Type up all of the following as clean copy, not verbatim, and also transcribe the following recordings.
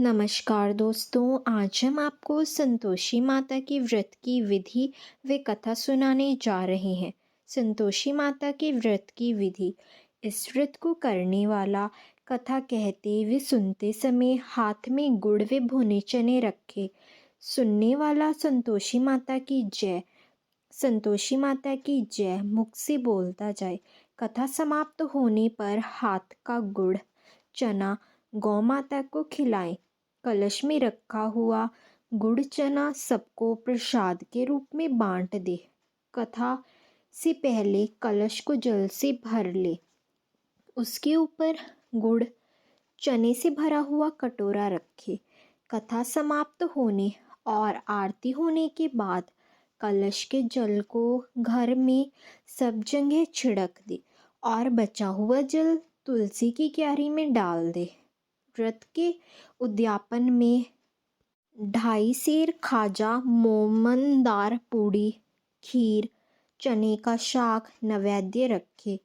नमस्कार दोस्तों, आज हम आपको संतोषी माता की व्रत की विधि व कथा सुनाने जा रहे हैं। संतोषी माता के व्रत की विधि। इस व्रत को करने वाला कथा कहते व सुनते समय हाथ में गुड़ व भुने चने रखे। सुनने वाला संतोषी माता की जय, संतोषी माता की जय मुख से बोलता जाए। कथा समाप्त होने पर हाथ का गुड़ चना गौ माता को खिलाएं। कलश में रखा हुआ गुड़ चना सबको प्रसाद के रूप में बांट दे। कथा से पहले कलश को जल से भर ले। उसके ऊपर गुड़ चने से भरा हुआ कटोरा रखे। कथा समाप्त होने और आरती होने के बाद कलश के जल को घर में सब जगह छिड़क दे और बचा हुआ जल तुलसी की क्यारी में डाल दे। व्रत के उद्यापन में 2.5 सेर खाजा, मोमनदार पूड़ी, खीर, चने का शाक नैवेद्य रखे।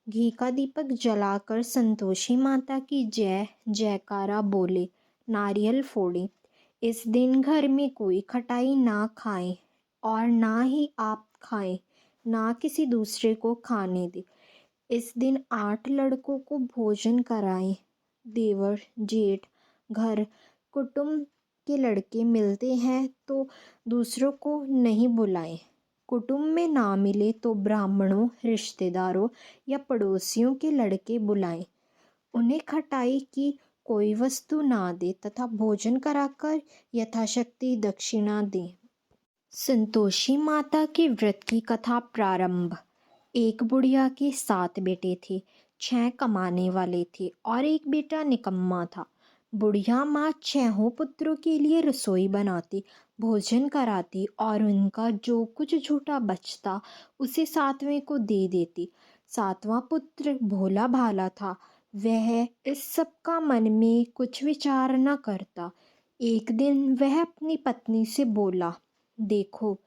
घी का दीपक जलाकर संतोषी माता की जय जयकारा बोले। नारियल फोड़े। इस दिन घर में कोई खटाई ना खाए और ना ही आप खाएं, ना किसी दूसरे को खाने दे। इस दिन 8 लड़कों को भोजन कराएं। देवर जेठ घर कुटुंब के लड़के मिलते हैं तो दूसरों को नहीं बुलाएं। कुटुंब में ना मिले तो ब्राह्मणों, रिश्तेदारों या पड़ोसियों के लड़के बुलाएं। उन्हें खटाई की कोई वस्तु ना दे तथा भोजन कराकर यथाशक्ति दक्षिणा दें। संतोषी माता के व्रत की कथा प्रारंभ। एक बुढ़िया के 7 बेटे थे। 6 कमाने वाले थे और एक बेटा निकम्मा था। बुढ़िया माँ 6 पुत्रों के लिए रसोई बनाती, भोजन कराती और उनका जो कुछ झूठा बचता उसे 7वें को दे देती। 7वां पुत्र भोला भाला था। वह इस सब का मन में कुछ विचार न करता। एक दिन वह अपनी पत्नी से बोला, देखो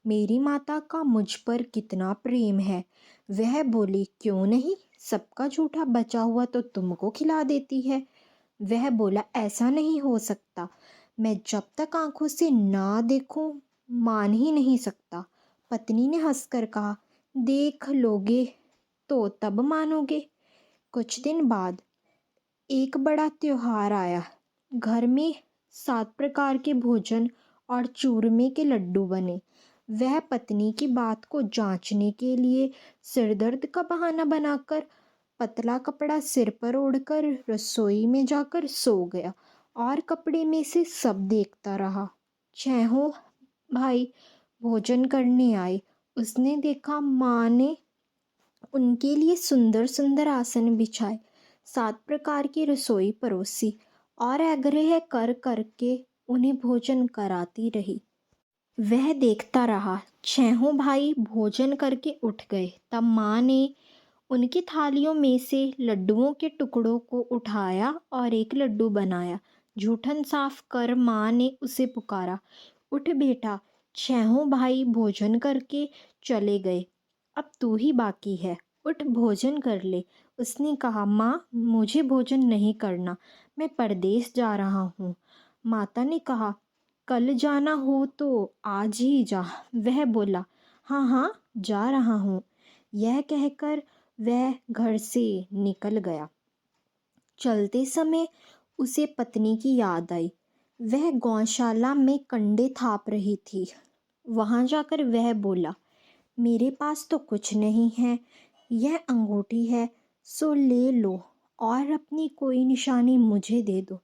मेरी माता का मुझ पर कितना प्रेम है। वह बोली, क्यों नहीं, सबका झूठा बचा हुआ तो तुमको खिला देती है। वह बोला, ऐसा नहीं हो सकता। मैं जब तक आंखों से ना देखूं मान ही नहीं सकता। पत्नी ने हंसकर कहा, देख लोगे तो तब मानोगे। कुछ दिन बाद एक बड़ा त्योहार आया। घर में 7 प्रकार के भोजन और चूरमे के लड्डू बने। वह पत्नी की बात को जांचने के लिए सिरदर्द का बहाना बनाकर पतला कपड़ा सिर पर ओढ़कर रसोई में जाकर सो गया और कपड़े में से सब देखता रहा। 6 भाई भोजन करने आए। उसने देखा माँ ने उनके लिए सुंदर सुंदर आसन बिछाए, 7 प्रकार की रसोई परोसी और आग्रह कर करके उन्हें भोजन कराती रही। वह देखता रहा। 6 भाई भोजन करके उठ गए। तब माँ ने उनकी थालियों में से लड्डुओं के टुकड़ों को उठाया और एक लड्डू बनाया। जूठन साफ कर माँ ने उसे पुकारा, उठ बेटा, 6 भाई भोजन करके चले गए, अब तू ही बाकी है, उठ भोजन कर ले। उसने कहा, माँ मुझे भोजन नहीं करना, मैं परदेश जा रहा हूँ। माता ने कहा, कल जाना हो तो आज ही जा। वह बोला, हाँ हाँ जा रहा हूँ। यह कहकर वह घर से निकल गया। चलते समय उसे पत्नी की याद आई। वह गौशाला में कंडे थाप रही थी। वहाँ जाकर वह बोला, मेरे पास तो कुछ नहीं है, यह अंगूठी है सो ले लो और अपनी कोई निशानी मुझे दे दो।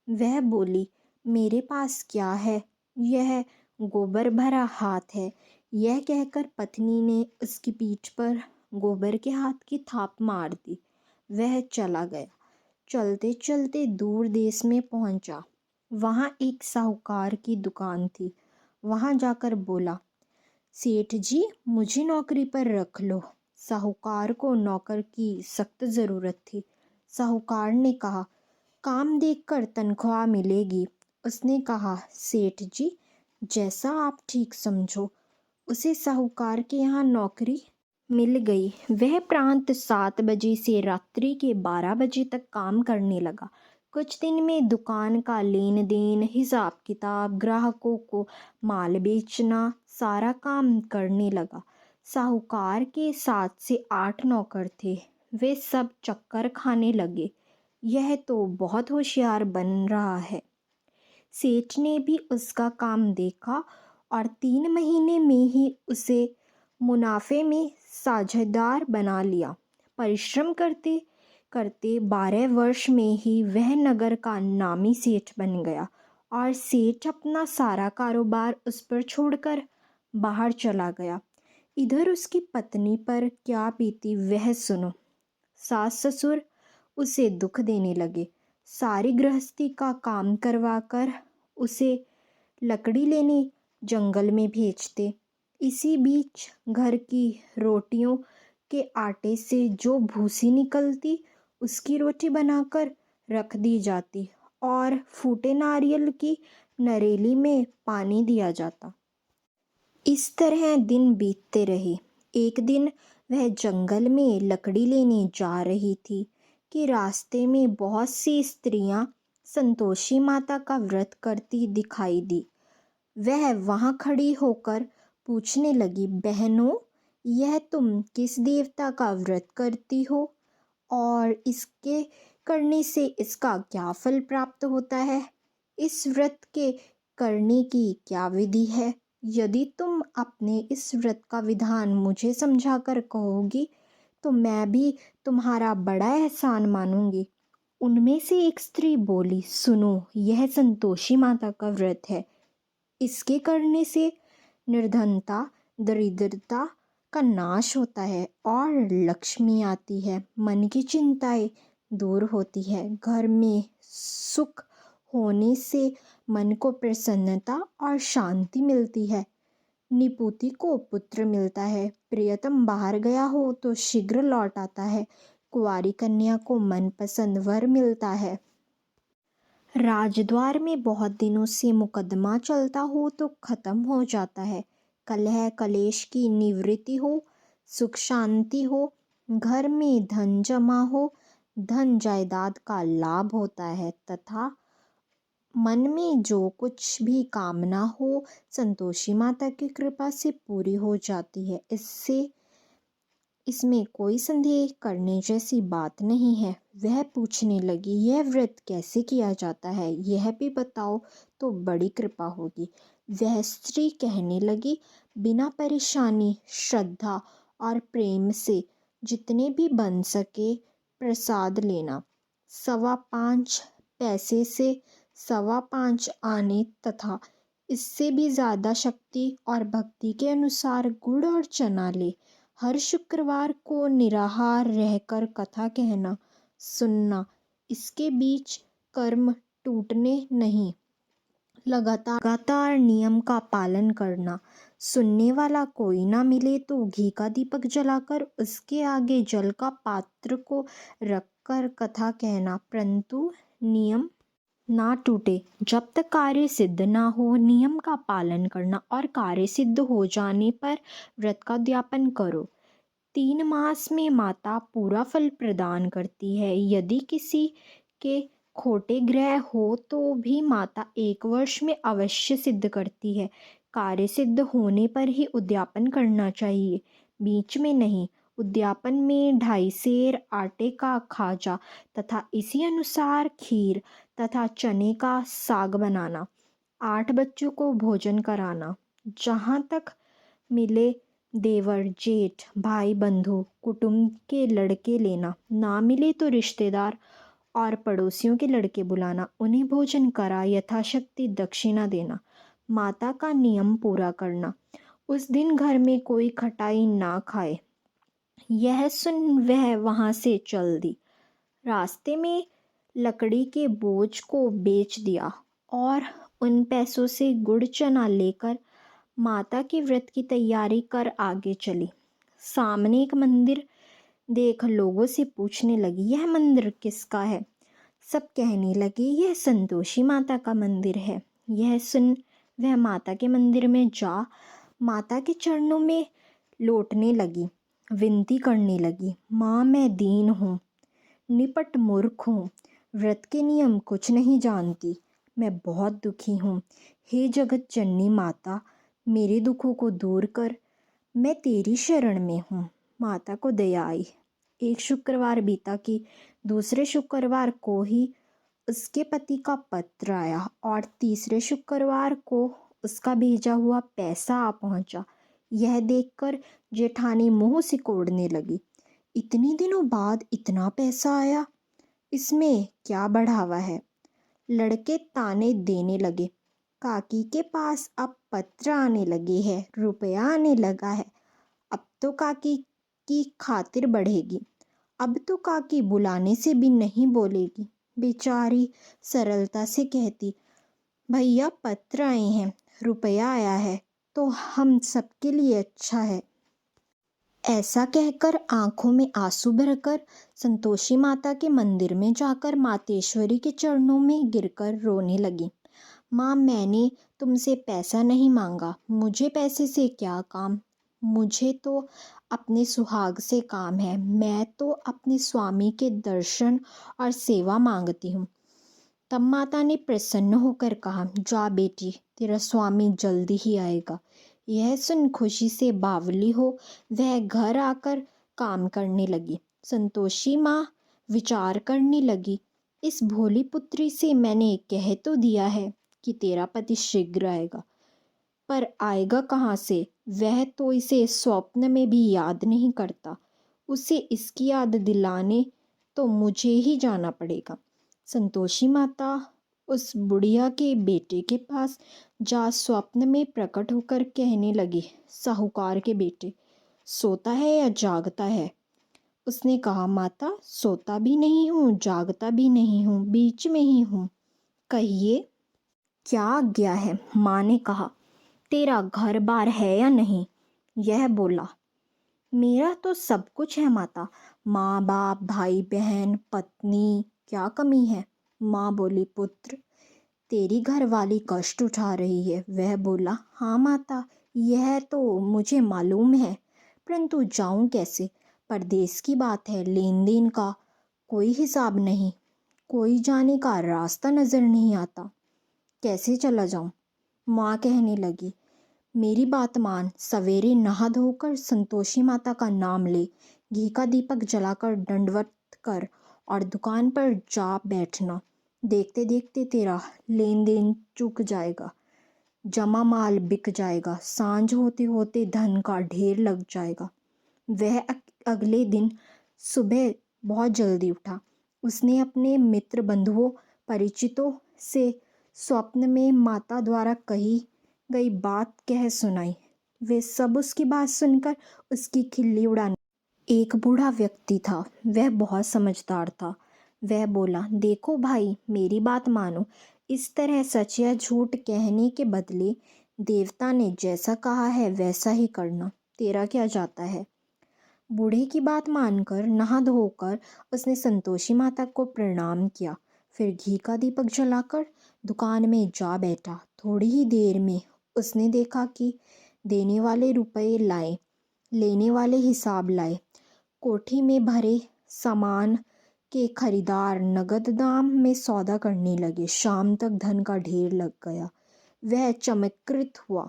वह बोली, मेरे पास क्या है, यह गोबर भरा हाथ है। यह कहकर पत्नी ने उसकी पीठ पर गोबर के हाथ की थाप मार दी। वह चला गया। चलते चलते दूर देश में पहुंचा। वहाँ एक साहूकार की दुकान थी। वहाँ जाकर बोला, सेठ जी मुझे नौकरी पर रख लो। साहूकार को नौकर की सख्त ज़रूरत थी। साहूकार ने कहा, काम देखकर तनख्वाह मिलेगी। उसने कहा, सेठ जी जैसा आप ठीक समझो। उसे साहूकार के यहाँ नौकरी मिल गई। वह प्रांत 7 बजे से रात्रि के 12 बजे तक काम करने लगा। कुछ दिन में दुकान का लेन देन, हिसाब किताब, ग्राहकों को माल बेचना, सारा काम करने लगा। साहूकार के 7 से 8 नौकर थे। वे सब चक्कर खाने लगे, यह तो बहुत होशियार बन रहा है। सेठ ने भी उसका काम देखा और 3 महीने में ही उसे मुनाफे में साझेदार बना लिया। परिश्रम करते करते 12 वर्ष में ही वह नगर का नामी सेठ बन गया और सेठ अपना सारा कारोबार उस पर छोड़कर बाहर चला गया। इधर उसकी पत्नी पर क्या बीती वह सुनो। सास ससुर उसे दुख देने लगे, सारी गृहस्थी का काम करवाकर उसे लकड़ी लेने जंगल में भेजते। इसी बीच घर की रोटियों के आटे से जो भूसी निकलती उसकी रोटी बनाकर रख दी जाती और फूटे नारियल की नरेली में पानी दिया जाता। इस तरह दिन बीतते रहे। एक दिन वह जंगल में लकड़ी लेने जा रही थी कि रास्ते में बहुत सी स्त्रियां संतोषी माता का व्रत करती दिखाई दी। वह वहां खड़ी होकर पूछने लगी, बहनों, यह तुम किस देवता का व्रत करती हो और इसके करने से इसका क्या फल प्राप्त होता है? इस व्रत के करने की क्या विधि है? यदि तुम अपने इस व्रत का विधान मुझे समझाकर कहोगी तो मैं भी तुम्हारा बड़ा एहसान मानूंगी। उनमें से एक स्त्री बोली, सुनो, यह संतोषी माता का व्रत है। इसके करने से निर्धनता, दरिद्रता का नाश होता है और लक्ष्मी आती है। मन की चिंताएं दूर होती है। घर में सुख होने से मन को प्रसन्नता और शांति मिलती है। निपुति को पुत्र मिलता है। प्रियतम बाहर गया हो तो शीघ्र लौट आता है। कुंवारी कन्या को मनपसंद वर मिलता है। राजद्वार में बहुत दिनों से मुकदमा चलता हो तो खत्म हो जाता है। कलह कलेश की निवृत्ति हो, सुख शांति हो, घर में धन जमा हो, धन जायदाद का लाभ होता है तथा मन में जो कुछ भी कामना हो संतोषी माता की कृपा से पूरी हो जाती है। इसमें कोई संदेह करने जैसी बात नहीं है। वह पूछने लगी, यह व्रत कैसे किया जाता है, यह भी बताओ तो बड़ी कृपा होगी। वह स्त्री कहने लगी, बिना परेशानी, श्रद्धा और प्रेम से जितने भी बन सके प्रसाद लेना। 5.25 पैसे से 5.25 आने तथा इससे भी ज़्यादा शक्ति और भक्ति के अनुसार गुड़ और चना ले। हर शुक्रवार को निराहार रहकर कथा कहना, सुनना। इसके बीच कर्म टूटने नहीं। लगातार नियम का पालन करना। सुनने वाला कोई ना मिले तो घी का दीपक जलाकर उसके आगे जल का पात्र को रखकर कथा कहना, परंतु नियम ना टूटे। जब तक कार्य सिद्ध ना हो नियम का पालन करना और कार्य सिद्ध हो जाने पर व्रत का उद्यापन करो। 3 मास में माता पूरा फल प्रदान करती है। यदि किसी के खोटे ग्रह हो तो भी माता 1 वर्ष में अवश्य सिद्ध करती है। कार्य सिद्ध होने पर ही उद्यापन करना चाहिए, बीच में नहीं। उद्यापन में 2.5 सेर आटे का खाजा तथा इसी अनुसार खीर तथा चने का साग बनाना, 8 बच्चों को भोजन कराना। जहाँ तक मिले देवर, जेठ, भाई, बंधु, कुटुंब के लड़के लेना। ना मिले तो रिश्तेदार और पड़ोसियों के लड़के बुलाना, उन्हें भोजन करा यथाशक्ति दक्षिणा देना। माता का नियम पूरा करना। उस दिन घर में कोई खटाई ना खाए। यह सुन वह वहाँ से चल दी। रास्ते में लकड़ी के बोझ को बेच दिया और उन पैसों से गुड़ चना लेकर माता के व्रत की तैयारी कर आगे चली। सामने एक मंदिर देख लोगों से पूछने लगी, यह मंदिर किसका है? सब कहने लगे, यह संतोषी माता का मंदिर है। यह सुन वह माता के मंदिर में जा माता के चरणों में लौटने लगी, विनती करने लगी, माँ मैं दीन हूँ, निपट मूर्ख हूँ, व्रत के नियम कुछ नहीं जानती। मैं बहुत दुखी हूँ। हे जगत जननी माता, मेरे दुखों को दूर कर। मैं तेरी शरण में हूँ। माता को दया आई। एक शुक्रवार बीता कि दूसरे शुक्रवार को ही उसके पति का पत्र आया और तीसरे शुक्रवार को उसका भेजा हुआ पैसा आ पहुंचा। यह देखकर जेठानी मुंह सिकोड़ने लगी। इतनी दिनों बाद इतना पैसा आया, इसमें क्या बढ़ावा है। लड़के ताने देने लगे। काकी के पास अब पत्र आने लगे हैं, रुपया आने लगा है। अब तो काकी की खातिर बढ़ेगी। अब तो काकी बुलाने से भी नहीं बोलेगी। बेचारी सरलता से कहती, भैया पत्र आए हैं, रुपया आया है तो हम सबके लिए अच्छा है। ऐसा कहकर आंखों में आंसू भरकर संतोषी माता के मंदिर में जाकर मातेश्वरी के चरणों में गिरकर रोने लगी। माँ, मैंने तुमसे पैसा नहीं मांगा। मुझे पैसे से क्या काम। मुझे तो अपने सुहाग से काम है। मैं तो अपने स्वामी के दर्शन और सेवा मांगती हूँ। तब माता ने प्रसन्न होकर कहा, जा बेटी, तेरा स्वामी जल्दी ही आएगा। यह सुन खुशी से बावली हो वह घर आकर काम करने लगी। संतोषी माँ विचार करने लगी, इस भोली पुत्री से मैंने कह तो दिया है कि तेरा पति शीघ्र आएगा, पर आएगा कहाँ से। वह तो इसे स्वप्न में भी याद नहीं करता। उसे इसकी याद दिलाने तो मुझे ही जाना पड़ेगा। संतोषी माता उस बुढ़िया के बेटे के पास जा स्वप्न में प्रकट होकर कहने लगी, साहूकार के बेटे, सोता है या जागता है। उसने कहा, माता, सोता भी नहीं हूँ, जागता भी नहीं हूँ, बीच में ही हूँ। कहिए क्या आज्ञा है। माँ ने कहा, तेरा घर बार है या नहीं। यह बोला, मेरा तो सब कुछ है माता, माँ बाप, भाई बहन, पत्नी, क्या कमी है। माँ बोली, पुत्र, तेरी घरवाली कष्ट उठा रही है। वह बोला, हाँ माता, यह तो मुझे मालूम है, परंतु जाऊं कैसे। परदेश की बात है, लेन देन का कोई हिसाब नहीं, कोई जाने का रास्ता नज़र नहीं आता, कैसे चला जाऊं। माँ कहने लगी, मेरी बात मान, सवेरे नहा धोकर संतोषी माता का नाम ले, घी का दीपक जलाकर दंडवत कर और दुकान पर जा बैठना। देखते देखते तेरा लेन देन चूक जाएगा, जमा माल बिक जाएगा, सांझ होते होते धन का ढेर लग जाएगा। वह अगले दिन सुबह बहुत जल्दी उठा। उसने अपने मित्र बंधुओं परिचितों से स्वप्न में माता द्वारा कही गई बात कह सुनाई। वे सब उसकी बात सुनकर उसकी खिल्ली उड़ाने। एक बूढ़ा व्यक्ति था, वह बहुत समझदार था। वह बोला, देखो भाई, मेरी बात मानो, इस तरह सच या झूठ कहने के बदले देवता ने जैसा कहा है वैसा ही करना, तेरा क्या जाता है। बूढ़े की बात मानकर नहा धोकर उसने संतोषी माता को प्रणाम किया, फिर घी का दीपक जलाकर दुकान में जा बैठा। थोड़ी ही देर में उसने देखा कि देने वाले रुपए लाए, लेने वाले हिसाब लाए। कोठी में भरे सामान के खरीदार नगद दाम में सौदा करने लगे। शाम तक धन का ढेर लग गया। वह चमत्कृत हुआ।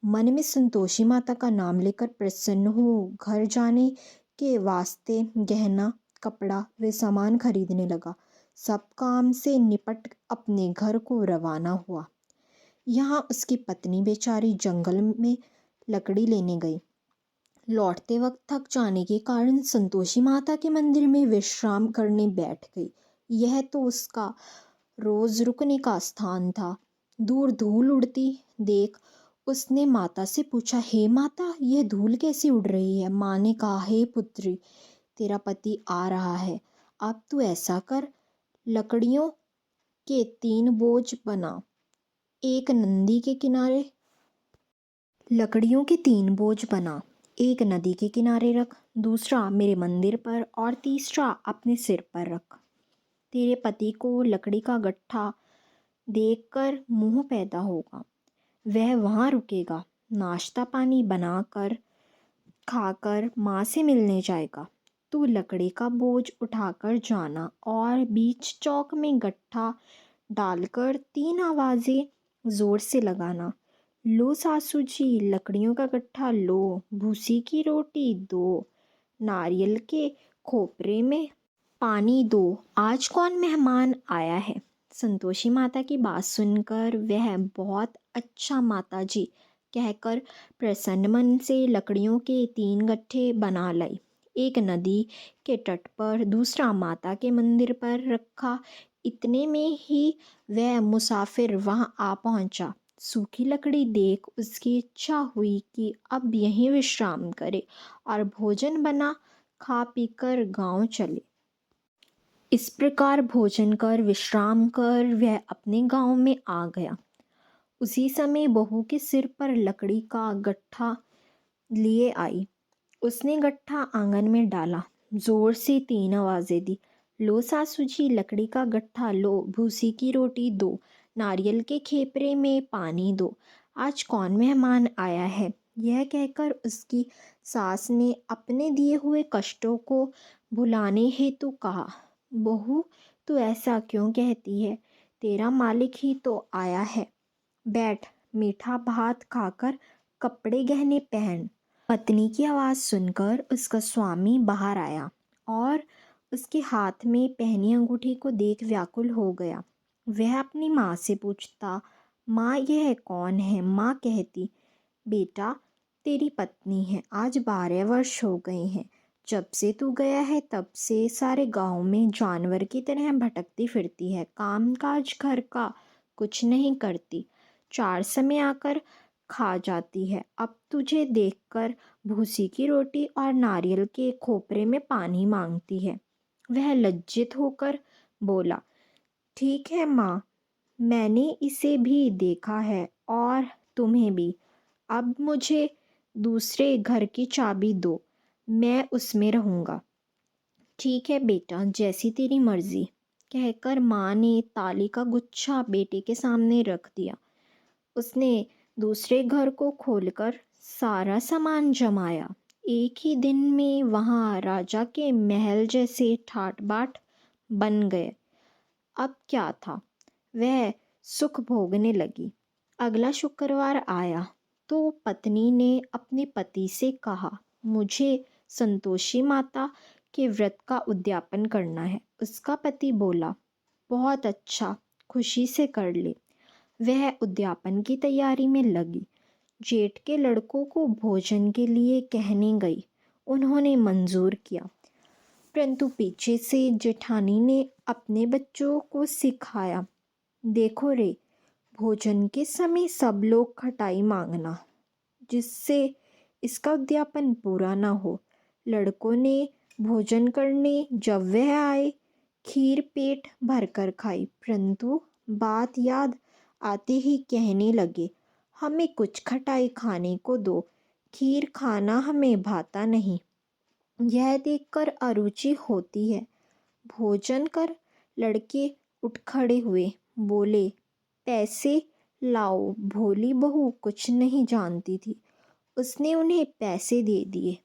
मन में संतोषी माता का नाम लेकर प्रसन्न हो घर जाने के वास्ते गहना, कपड़ा व सामान खरीदने लगा। सब काम से निपट अपने घर को रवाना हुआ। यहाँ उसकी पत्नी बेचारी जंगल में लकड़ी लेने गई। लौटते वक्त थक जाने के कारण संतोषी माता के मंदिर में विश्राम करने बैठ गई। यह तो उसका रोज रुकने का स्थान था। दूर धूल उड़ती देख उसने माता से पूछा, हे माता, यह धूल कैसी उड़ रही है। माँ ने कहा, हे पुत्री, तेरा पति आ रहा है। अब तू ऐसा कर, लकड़ियों के 3 बोझ बना। एक नदी के किनारे लकड़ियों के 3 बोझ बना, एक नदी के किनारे रख, दूसरा मेरे मंदिर पर और तीसरा अपने सिर पर रख। तेरे पति को लकड़ी का गट्ठा देखकर मोह पैदा होगा, वह वहाँ रुकेगा, नाश्ता पानी बनाकर खाकर माँ से मिलने जाएगा। तू लकड़ी का बोझ उठाकर जाना और बीच चौक में गट्ठा डालकर 3 आवाज़ें ज़ोर से लगाना। लो सासू जी लकड़ियों का गट्ठा लो, भूसी की रोटी दो, नारियल के खोपरे में पानी दो, आज कौन मेहमान आया है। संतोषी माता की बात सुनकर वह बहुत अच्छा माता जी कहकर प्रसन्न मन से लकड़ियों के 3 गट्ठे बना लाई। एक नदी के तट पर, दूसरा माता के मंदिर पर रखा। इतने में ही वह मुसाफिर वहाँ आ पहुँचा। सूखी लकड़ी देख उसकी इच्छा हुई कि अब यहीं विश्राम करे और भोजन बना खा पीकर गांव चले। इस प्रकार भोजन कर विश्राम कर वह अपने गांव में आ गया। उसी समय बहू के सिर पर लकड़ी का गट्ठा लिए आई। उसने गट्ठा आंगन में डाला, जोर से 3 आवाज़ें दी। लो सासू जी लकड़ी का गट्ठा लो, भूसी की रोटी दो, नारियल के खेपरे में पानी दो, आज कौन मेहमान आया है। यह कहकर उसकी सास ने अपने दिए हुए कष्टों को भुलाने हेतु कहा, बहू तू ऐसा क्यों कहती है, तेरा मालिक ही तो आया है। बैठ, मीठा भात खाकर कपड़े गहने पहन। पत्नी की आवाज़ सुनकर उसका स्वामी बाहर आया और उसके हाथ में पहनी अंगूठी को देख व्याकुल हो गया। वह अपनी माँ से पूछता, माँ यह कौन है। माँ कहती, बेटा तेरी पत्नी है, आज 12 वर्ष हो गए हैं। जब से तू गया है तब से सारे गांव में जानवर की तरह भटकती फिरती है, काम काज घर का कुछ नहीं करती, 4 समय आकर खा जाती है। अब तुझे देखकर भूसी की रोटी और नारियल के खोपरे में पानी मांगती है। वह लज्जित होकर बोला, ठीक है माँ, मैंने इसे भी देखा है और तुम्हें भी। अब मुझे दूसरे घर की चाबी दो, मैं उसमें रहूँगा। ठीक है बेटा, जैसी तेरी मर्जी, कहकर माँ ने ताली का गुच्छा बेटे के सामने रख दिया। उसने दूसरे घर को खोलकर सारा सामान जमाया। एक ही दिन में वहाँ राजा के महल जैसे ठाट बाट बन गए। अब क्या था, वह सुख भोगने लगी। अगला शुक्रवार आया तो पत्नी ने अपने पति से कहा, मुझे संतोषी माता के व्रत का उद्यापन करना है। उसका पति बोला, बहुत अच्छा, खुशी से कर ले। वह उद्यापन की तैयारी में लगी। जेठ के लड़कों को भोजन के लिए कहने गई। उन्होंने मंजूर किया, परंतु पीछे से जेठानी ने अपने बच्चों को सिखाया, देखो रे, भोजन के समय सब लोग खटाई मांगना, जिससे इसका उद्यापन पूरा ना हो। लड़कों ने भोजन करने जब वह आए, खीर पेट भरकर खाई, परंतु बात याद आते ही कहने लगे, हमें कुछ खटाई खाने को दो, खीर खाना हमें भाता नहीं। यह देखकर अरुचि होती है, भोजन कर। लड़के उठ खड़े हुए, बोले, पैसे लाओ। भोली बहू कुछ नहीं जानती थी, उसने उन्हें पैसे दे दिए।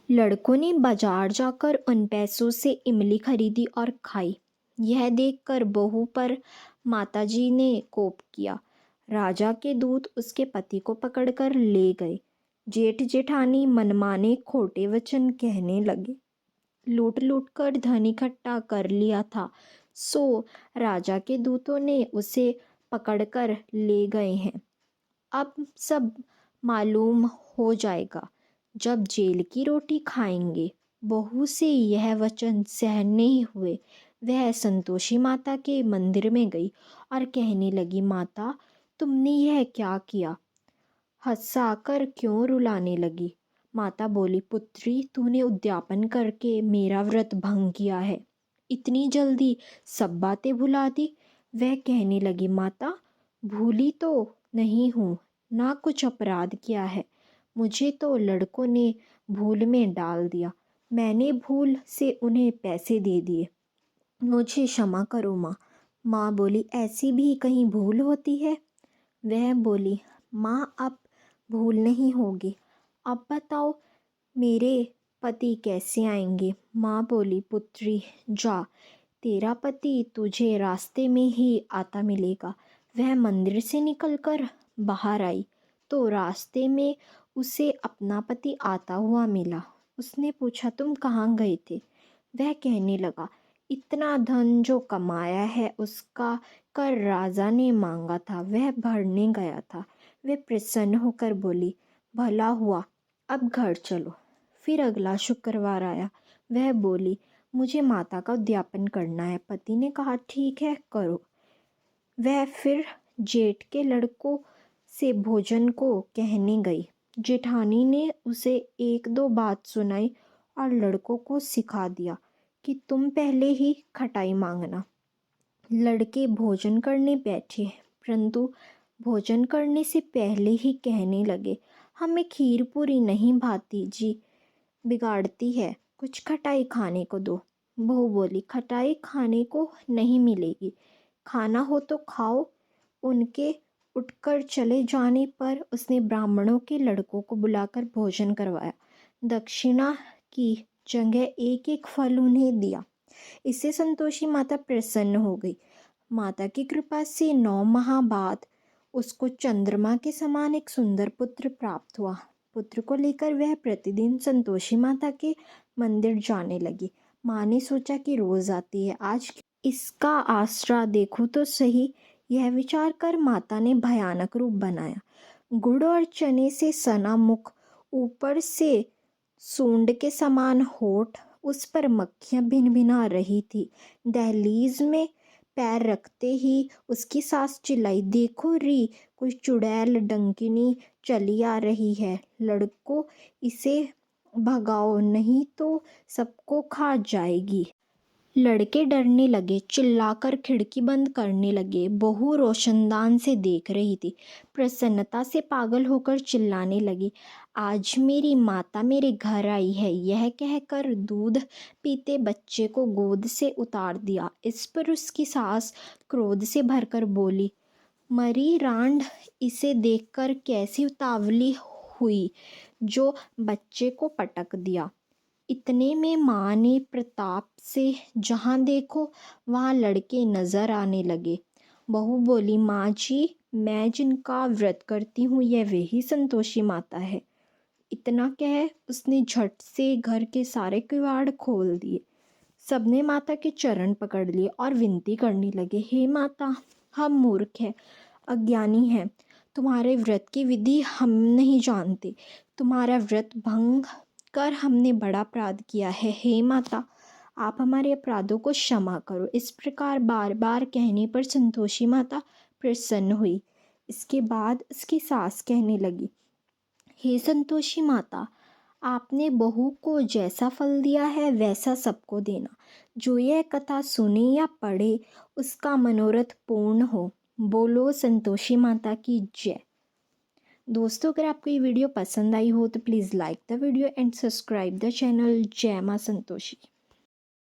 लड़कों ने बाजार जाकर उन पैसों से इमली खरीदी और खाई। यह देखकर बहू पर माताजी ने कोप किया। राजा के दूत उसके पति को पकड़कर ले गए। जेठ जेठानी मनमाने खोटे वचन कहने लगे। लूट लूट कर धन इकट्ठा कर लिया था, सो राजा के दूतों ने उसे पकड़कर ले गए हैं। अब सब मालूम हो जाएगा जब जेल की रोटी खाएंगे। बहू से यह वचन सहन नहीं हुए। वह संतोषी माता के मंदिर में गई और कहने लगी, माता तुमने यह क्या किया। हंसाकर क्यों रुलाने लगी। माता बोली, पुत्री तूने उद्यापन करके मेरा व्रत भंग किया है, इतनी जल्दी सब बातें भुला दी। वह कहने लगी, माता भूली तो नहीं हूँ, ना कुछ अपराध किया है, मुझे तो लड़कों ने भूल में डाल दिया, मैंने भूल से उन्हें पैसे दे दिए, मुझे क्षमा करो माँ। माँ बोली, ऐसी भी कहीं भूल होती है। वह बोली, माँ अब भूल नहीं होगी। अब बताओ मेरे पति कैसे आएंगे? माँ बोली, पुत्री जा, तेरा पति तुझे रास्ते में ही आता मिलेगा। वह मंदिर से निकलकर बाहर आई तो रास्ते में उसे अपना पति आता हुआ मिला। उसने पूछा, तुम कहाँ गए थे? वह कहने लगा, इतना धन जो कमाया है उसका कर राजा ने मांगा था, वह भरने गया था। वह प्रसन्न होकर बोली, भला हुआ, अब घर चलो। फिर अगला शुक्रवार आया। वह बोली, मुझे माता का उद्यापन करना है। पति ने कहा, ठीक है, करो। वह फिर जेठ के लड़कों से भोजन को कहने गई। जेठानी ने उसे एक दो बात सुनाई और लड़कों को सिखा दिया कि तुम पहले ही खटाई मांगना। लड़के भोजन करने बैठे, परंतु भोजन करने से पहले ही कहने लगे, हमें खीर पूरी नहीं भाती जी, बिगाड़ती है, कुछ खटाई खाने को दो। बहू बोली, खटाई खाने को नहीं मिलेगी, खाना हो तो खाओ। उनके उठकर चले जाने पर उसने ब्राह्मणों के लड़कों को बुलाकर भोजन करवाया। दक्षिणा की जगह एक एक फल उन्हें दिया। इससे संतोषी माता प्रसन्न हो गई। माता की कृपा से 9 माह बाद उसको चंद्रमा के समान एक सुंदर पुत्र प्राप्त हुआ। पुत्र को लेकर वह प्रतिदिन संतोषी माता के मंदिर जाने लगी। माँ ने सोचा कि रोज आती है, आज इसका आसरा देखो तो सही। यह विचार कर माता ने भयानक रूप बनाया। गुड़ और चने से सना मुख, ऊपर से सूंड के समान होठ, उस पर मक्खियां भिन भिना रही थी। दहलीज में पैर रखते ही उसकी सास चिल्लाई, देखो री, कोई चुड़ैल डंकिनी चली आ रही है, लड़को इसे भगाओ नहीं तो सबको खा जाएगी। लड़के डरने लगे, चिल्लाकर खिड़की बंद करने लगे। बहू रोशनदान से देख रही थी, प्रसन्नता से पागल होकर चिल्लाने लगी, आज मेरी माता मेरे घर आई है। यह कहकर दूध पीते बच्चे को गोद से उतार दिया। इस पर उसकी सास क्रोध से भरकर बोली, मरी रांड, इसे देखकर कैसी उतावली हुई जो बच्चे को पटक दिया। इतने में माँ ने प्रताप से जहाँ देखो वहाँ लड़के नजर आने लगे। बहू बोली, माँ जी, मैं जिनका व्रत करती हूँ यह वही संतोषी माता है। इतना कह उसने झट से घर के सारे किवाड़ खोल दिए। सबने माता के चरण पकड़ लिए और विनती करने लगे, हे माता, हम मूर्ख हैं, अज्ञानी हैं, तुम्हारे व्रत की विधि हम नहीं जानते, तुम्हारा व्रत भंग कर हमने बड़ा अपराध किया है। हे माता, आप हमारे अपराधों को क्षमा करो। इस प्रकार बार बार कहने पर संतोषी माता प्रसन्न हुई। इसके बाद उसकी सास कहने लगी, हे संतोषी माता, आपने बहू को जैसा फल दिया है वैसा सबको देना। जो यह कथा सुने या पढ़े उसका मनोरथ पूर्ण हो। बोलो संतोषी माता की जय। दोस्तों, अगर आपको ये वीडियो पसंद आई हो तो please like the video and subscribe the channel. जय माँ संतोषी।